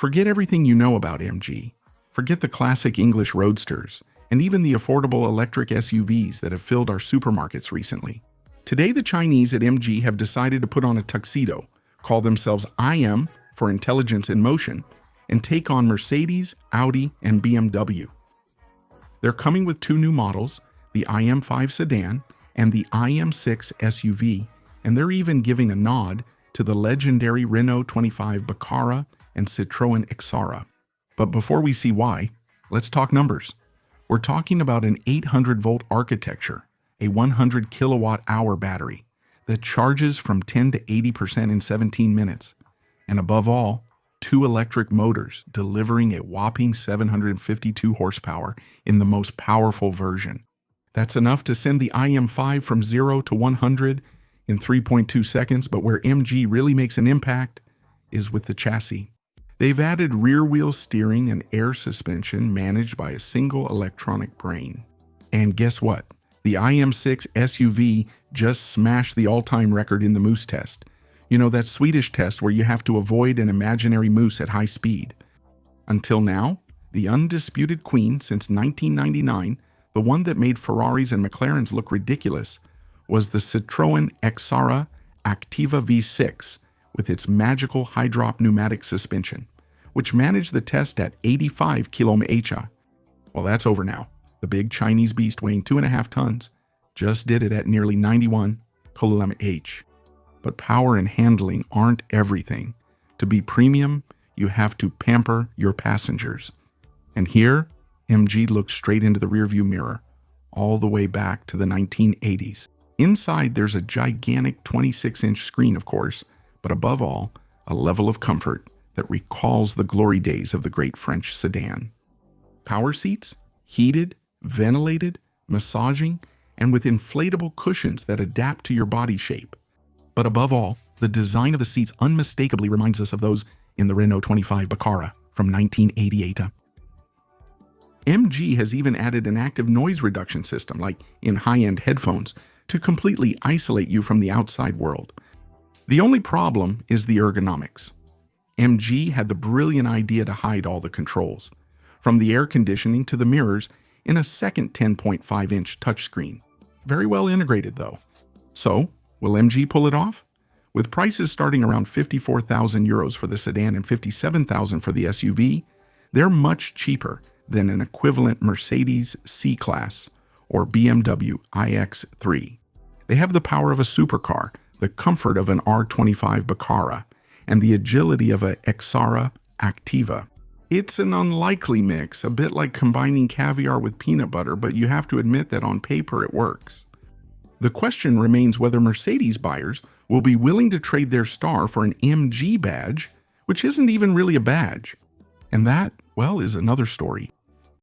Forget everything you know about MG. Forget the classic English roadsters, and even the affordable electric SUVs that have filled our supermarkets recently. Today, the Chinese at MG have decided to put on a tuxedo, call themselves IM for Intelligence in Motion, and take on Mercedes, Audi, and BMW. They're coming with two new models, the IM5 sedan and the IM6 SUV, and they're even giving a nod to the legendary Renault 25 Baccara and Citroën Xantia. But before we see why, let's talk numbers. We're talking about an 800-volt architecture, a 100 kilowatt-hour battery that charges from 10 to 80% in 17 minutes, and above all, two electric motors delivering a whopping 752 horsepower in the most powerful version. That's enough to send the IM5 from 0 to 100 in 3.2 seconds, but where MG really makes an impact is with the chassis. They've added rear-wheel steering and air suspension managed by a single electronic brain. And guess what? The IM6 SUV just smashed the all-time record in the moose test. You know, that Swedish test where you have to avoid an imaginary moose at high speed. Until now, the undisputed queen since 1999, the one that made Ferraris and McLarens look ridiculous, was the Citroën Xantia Activa V6 with its magical high-drop pneumatic suspension, which managed the test at 85 km/h. Well, that's over now. The big Chinese beast weighing 2.5 tons just did it at nearly 91 km/h. But power and handling aren't everything. To be premium, you have to pamper your passengers. And here, MG looks straight into the rearview mirror, all the way back to the 1980s. Inside, there's a gigantic 26-inch screen, of course, but above all, a level of comfort that recalls the glory days of the great French sedan. Power seats, heated, ventilated, massaging, and with inflatable cushions that adapt to your body shape. But above all, the design of the seats unmistakably reminds us of those in the Renault 25 Baccara from 1988. MG has even added an active noise reduction system, like in high-end headphones, to completely isolate you from the outside world. The only problem is the ergonomics. MG had the brilliant idea to hide all the controls, from the air conditioning to the mirrors, in a second 10.5-inch touchscreen. Very well integrated, though. So, will MG pull it off? With prices starting around 54,000 euros for the sedan and 57,000 for the SUV, they're much cheaper than an equivalent Mercedes C-Class or BMW iX3. They have the power of a supercar, the comfort of an R25 Baccara, and the agility of a Xantia Activa. It's an unlikely mix, a bit like combining caviar with peanut butter, but you have to admit that on paper it works. The question remains whether Mercedes buyers will be willing to trade their star for an MG badge, which isn't even really a badge. And that, well, is another story.